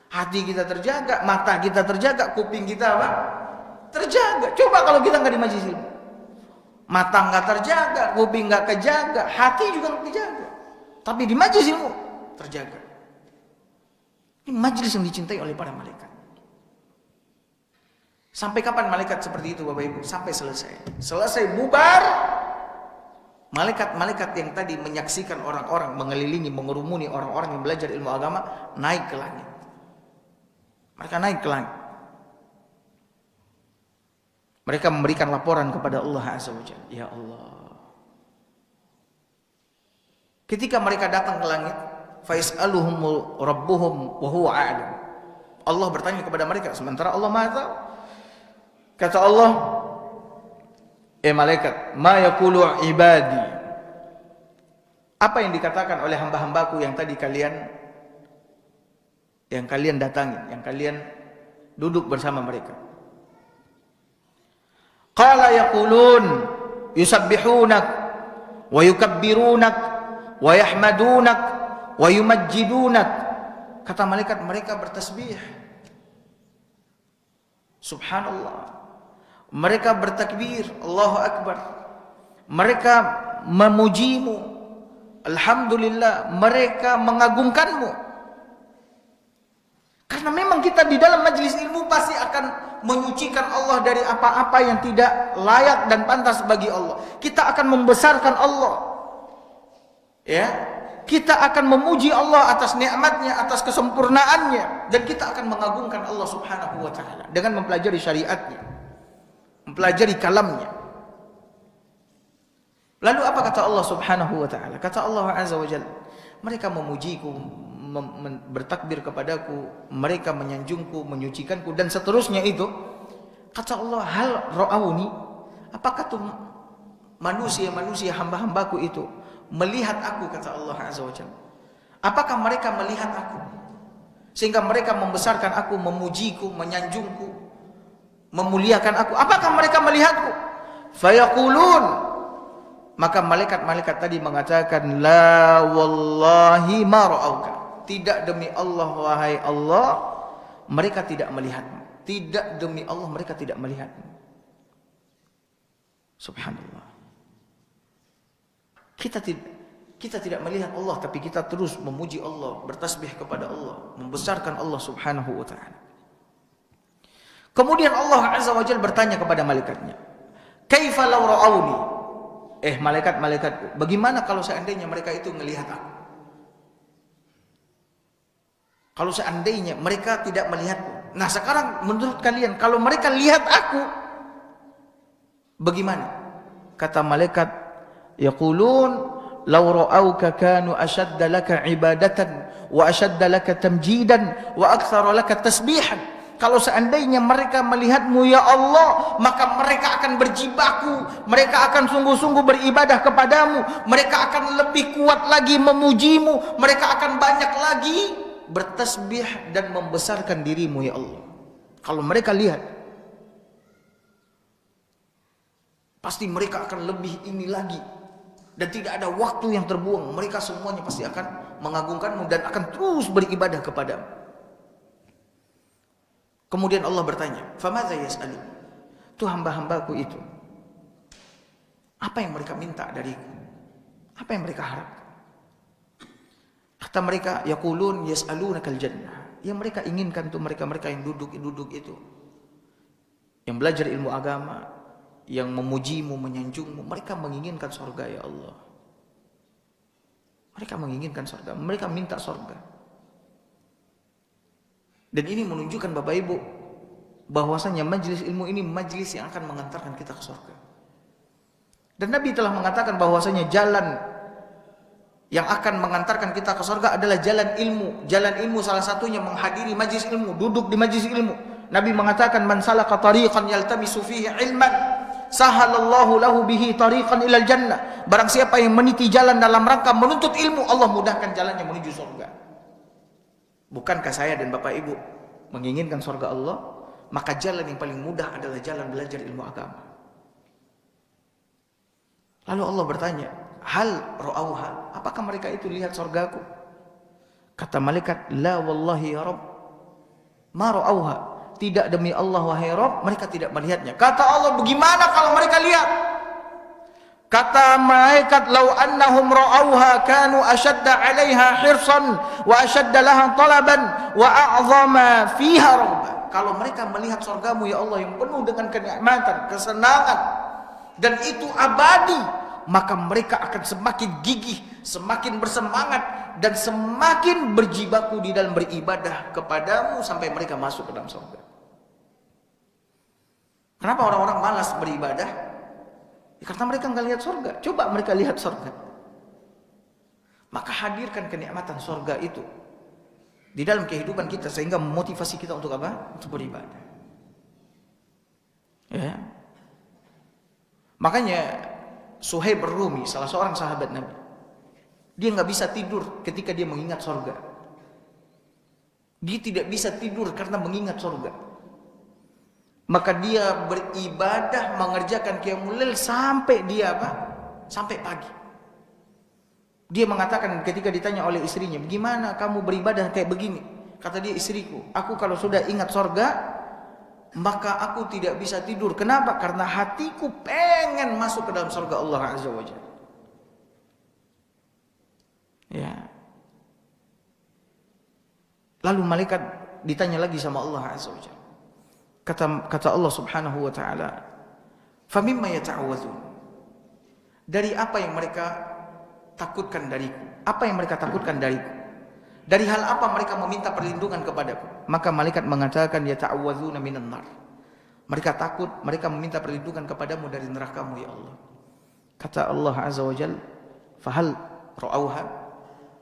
hati kita terjaga, mata kita terjaga, kuping kita apa? Terjaga. Coba kalau kita nggak di majlis ilmu, mata nggak terjaga, kuping nggak kejaga, hati juga nggak kejaga. Tapi di majlis ilmu terjaga. Ini majlis yang dicintai oleh para malaikat. Sampai kapan malaikat seperti itu Bapak Ibu? Sampai selesai. Selesai bubar, malaikat-malaikat yang tadi menyaksikan orang-orang, mengelilingi, mengerumuni orang-orang yang belajar ilmu agama, naik ke langit. Mereka naik ke langit. Mereka memberikan laporan kepada Allah Azza wa Jalla. Ya Allah. Ketika mereka datang ke langit, fais'aluhum rabbuhum wa huwa a'lam. Allah bertanya kepada mereka sementara Allah Maha tahu. Kata Allah, malaikat, ma yaqulu ibadi. Apa yang dikatakan oleh hamba-hambaku yang tadi kalian datangi, yang kalian duduk bersama mereka? Qala yaqulun yusabbihunak wa yukabbirunak wa yahmadunak wa yumajjidunak. Kata malaikat, mereka bertasbih. Subhanallah. Mereka bertakbir, Allahu Akbar. Mereka memujimu, alhamdulillah. Mereka mengagungkanmu. Karena memang kita di dalam majlis ilmu pasti akan menyucikan Allah dari apa-apa yang tidak layak dan pantas bagi Allah. Kita akan membesarkan Allah. Ya, kita akan memuji Allah atas nikmatnya, atas kesempurnaannya, dan kita akan mengagungkan Allah Subhanahu wa taala dengan mempelajari syariatnya, mempelajari kalamnya. Lalu apa kata Allah Subhanahu wa taala? Kata Allah Azza wa Jalla, mereka memujiku, bertakbir kepadaku, mereka menyanjungku, menyucikanku, dan seterusnya itu. Kata Allah, hal ra'auni, apakah tuh manusia-manusia hamba-hambaku itu melihat aku, kata Allah Azza wa Jalla. Apakah mereka melihat aku sehingga mereka membesarkan aku, memujiku, menyanjungku, memuliakan aku? Apakah mereka melihatku? Fayaqulun, maka malaikat-malaikat tadi mengatakan, la wallahi ma ra'auka, tidak demi Allah wahai Allah, mereka tidak melihatmu. Tidak demi Allah, mereka tidak melihatmu. Subhanallah. Kita tidak melihat Allah, tapi kita terus memuji Allah, bertasbih kepada Allah, membesarkan Allah Subhanahu wa ta'ala. Kemudian Allah Azza wa Jalla bertanya kepada malaikatnya, kaifa law ra'auni? Malaikat-malaikatku, bagaimana kalau seandainya mereka itu melihat aku? Kalau seandainya mereka tidak melihatku. Nah, sekarang menurut kalian, kalau mereka lihat aku, bagaimana? Kata malaikat, yaqulun law ra'auka kanu ashadda laka ibadatan wa ashadda laka tamjidan wa aktsara laka tasbihan. Kalau seandainya mereka melihatmu ya Allah, maka mereka akan berjibaku, mereka akan sungguh-sungguh beribadah kepadamu, mereka akan lebih kuat lagi memujimu, mereka akan banyak lagi bertasbih dan membesarkan dirimu ya Allah. Kalau mereka lihat, pasti mereka akan lebih ini lagi, dan tidak ada waktu yang terbuang. Mereka semuanya pasti akan mengagungkanmu dan akan terus beribadah kepadamu. Kemudian Allah bertanya, famadza yas'alu? Itu hamba-hambaku itu, apa yang mereka minta dariku? Apa yang mereka harap? Kata mereka, yaqulun yas'alunakal jannah. Yang mereka inginkan tuh mereka-mereka yang duduk itu, yang belajar ilmu agama, yang memujimu, menyanjungmu, mereka menginginkan surga ya Allah. Mereka menginginkan surga, mereka minta surga. Dan ini menunjukkan Bapak Ibu bahwasanya majelis ilmu ini majelis yang akan mengantarkan kita ke surga. Dan Nabi telah mengatakan bahwasanya jalan yang akan mengantarkan kita ke surga adalah jalan ilmu. Jalan ilmu salah satunya menghadiri majelis ilmu, duduk di majelis ilmu. Nabi mengatakan, man salaka tariqan yaltamisu fihi ilman, sahalallahu lahu bihi tariqan ilal jannah. Barang siapa yang meniti jalan dalam rangka menuntut ilmu, Allah mudahkan jalannya menuju surga. Bukankah saya dan Bapak Ibu menginginkan surga Allah? Maka jalan yang paling mudah adalah jalan belajar ilmu agama. Lalu Allah bertanya, hal ra'auha? Apakah mereka itu lihat surgaku? Kata malaikat, la wallahi ya Rabb, ma ra'auha. Tidak demi Allah wahai Rabb, mereka tidak melihatnya. Kata Allah, bagaimana kalau mereka lihat? Kata malaikat, lau annahum ra'auha kanu ashadda 'alaiha hirsan wa ashadda laha talaban wa a'zama fiha raghbah. Kalau mereka melihat surgamu ya Allah yang penuh dengan kenikmatan, kesenangan, dan itu abadi, maka mereka akan semakin gigih, semakin bersemangat, dan semakin berjibaku di dalam beribadah kepadamu sampai mereka masuk ke dalam surga. Kenapa orang-orang malas beribadah? Ya, karena mereka nggak lihat surga. Coba mereka lihat surga, maka hadirkan kenikmatan surga itu di dalam kehidupan kita sehingga memotivasi kita untuk apa? Untuk beribadah. Ya. Makanya Suhaib Ar-Rumi, salah seorang sahabat Nabi, dia nggak bisa tidur ketika dia mengingat surga. Dia tidak bisa tidur karena mengingat surga. Maka dia beribadah, mengerjakan qiyamul lail sampai dia apa? Sampai pagi. Dia mengatakan ketika ditanya oleh istrinya, "Bagaimana kamu beribadah kayak begini?" Kata dia, "Istriku, aku kalau sudah ingat surga, maka aku tidak bisa tidur." Kenapa? Karena hatiku pengen masuk ke dalam surga Allah Azza wa Jalla. Ya. Lalu malaikat ditanya lagi sama Allah Azza wa Jalla. Kata Allah Subhanahu wa taala, "Famimma yata'awwadzun?" Dari apa yang mereka takutkan dariku? Apa yang mereka takutkan dariku? Dari hal apa mereka meminta perlindungan kepadaku? Maka malaikat mengatakan, yata'awwadzuna minan nar. Mereka takut, mereka meminta perlindungan kepadamu dari neraka-Mu ya Allah. Kata Allah Azza wa Jalla, "Fahal ra'auha?"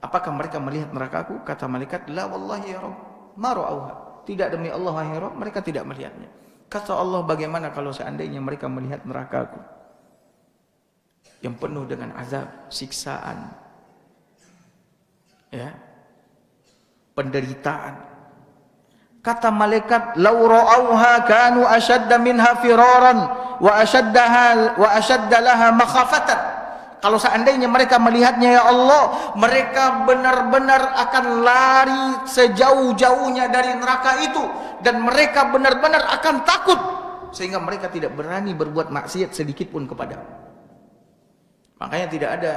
Apakah mereka melihat neraka-Ku? Kata malaikat, "La wallahi ya Rabb, ma ra'auha." Tidak demi Allah wahai Rabb, mereka tidak melihatnya. Kata Allah, bagaimana kalau seandainya mereka melihat neraka-Ku yang penuh dengan azab, siksaan, ya, penderitaan. Kata malaikat, "Lau ra'auha kanu ashadda minha firaran wa ashadda laha makhafatan. Kalau seandainya mereka melihatnya ya Allah, mereka benar-benar akan lari sejauh-jauhnya dari neraka itu, dan mereka benar-benar akan takut sehingga mereka tidak berani berbuat maksiat sedikit pun kepadamu. Makanya tidak ada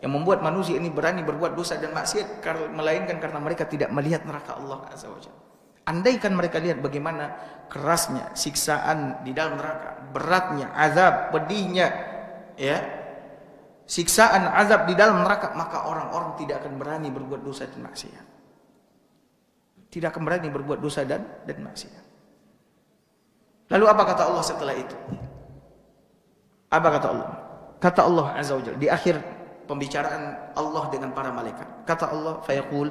yang membuat manusia ini berani berbuat dosa dan maksiat melainkan karena mereka tidak melihat neraka Allah Azza wa Jalla. Andaikan mereka lihat bagaimana kerasnya siksaan di dalam neraka, beratnya azab, pedihnya ya, siksaan azab di dalam neraka, maka orang-orang tidak akan berani berbuat dosa dan maksiat. Tidak akan berani berbuat dosa dan maksiat. Lalu apa kata Allah setelah itu? Apa kata Allah? Kata Allah Azza wa Jalla di akhir pembicaraan Allah dengan para malaikat. Kata Allah, fayaqul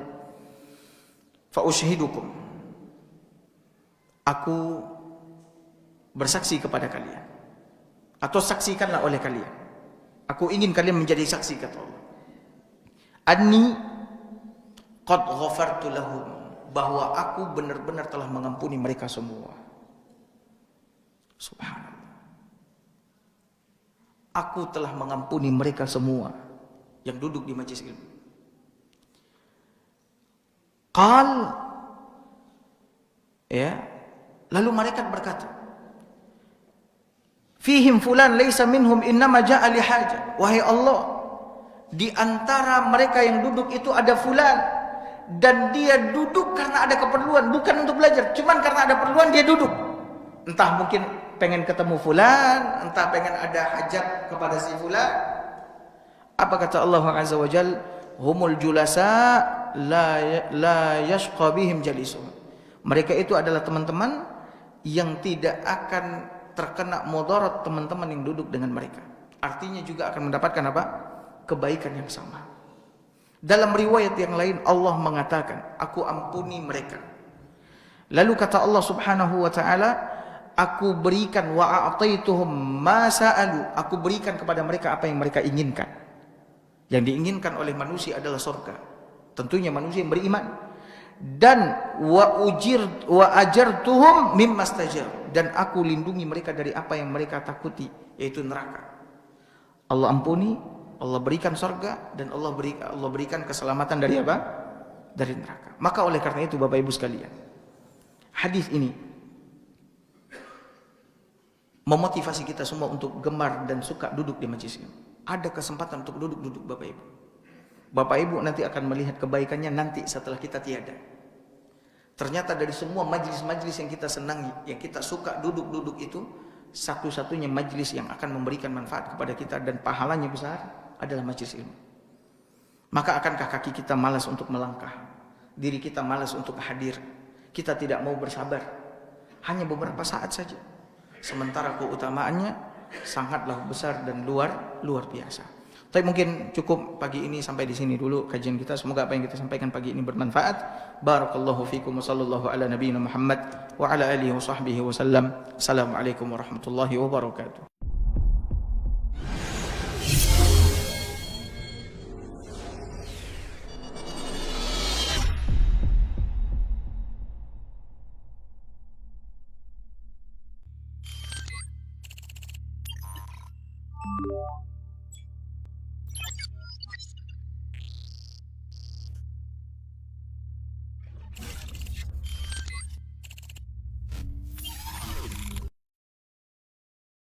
fa ushhidukum. Aku bersaksi kepada kalian, atau saksikanlah oleh kalian. Aku ingin kalian menjadi saksi, kata Allah. Anni qad ghafartu lahum, bahwa aku benar-benar telah mengampuni mereka semua. Subhanallah. Aku telah mengampuni mereka semua yang duduk di majelis ilmu. Qal, ya, lalu malaikat berkata, fihim fulan laisa minhum innama ja'a li haja. Wahai Allah, di antara mereka yang duduk itu ada fulan, dan dia duduk karena ada keperluan, bukan untuk belajar, cuman karena ada keperluan dia duduk. Entah mungkin pengen ketemu fulan, entah pengen ada hajat kepada si fulan. Apa kata Allah Azza wa Jal? Humul julasa la yashqa bihim jalisuhum. Mereka itu adalah teman-teman yang tidak akan terkena mudarat teman-teman yang duduk dengan mereka. Artinya juga akan mendapatkan apa? Kebaikan yang sama. Dalam riwayat yang lain Allah mengatakan, aku ampuni mereka. Lalu kata Allah Subhanahu wa taala, aku berikan wa a'taituhum ma sa'alu, aku berikan kepada mereka apa yang mereka inginkan. Yang diinginkan oleh manusia adalah surga. Tentunya manusia yang beriman. Dan wa ajartuhum mimma stajar, dan aku lindungi mereka dari apa yang mereka takuti, yaitu neraka. Allah ampuni, Allah berikan surga, dan Allah berikan keselamatan dari apa? Dari neraka. Maka oleh karena itu Bapak Ibu sekalian, hadis ini memotivasi kita semua untuk gemar dan suka duduk di majelis ilmu. Ada kesempatan untuk duduk-duduk Bapak Ibu. Bapak Ibu nanti akan melihat kebaikannya nanti setelah kita tiada. Ternyata dari semua majelis-majelis yang kita senangi, yang kita suka duduk-duduk itu, satu-satunya majelis yang akan memberikan manfaat kepada kita dan pahalanya besar adalah majelis ilmu. Maka akankah kaki kita malas untuk melangkah? Diri kita malas untuk hadir? Kita tidak mau bersabar? Hanya beberapa saat saja. Sementara keutamaannya sangatlah besar dan luar biasa. Tapi mungkin cukup pagi ini sampai di sini dulu kajian kita. Semoga apa yang kita sampaikan pagi ini bermanfaat. Barakallahu fikum wa sallallahu ala nabiyina Muhammad wa ala alihi wa sahbihi wa sallam. Assalamualaikum warahmatullahi wabarakatuh.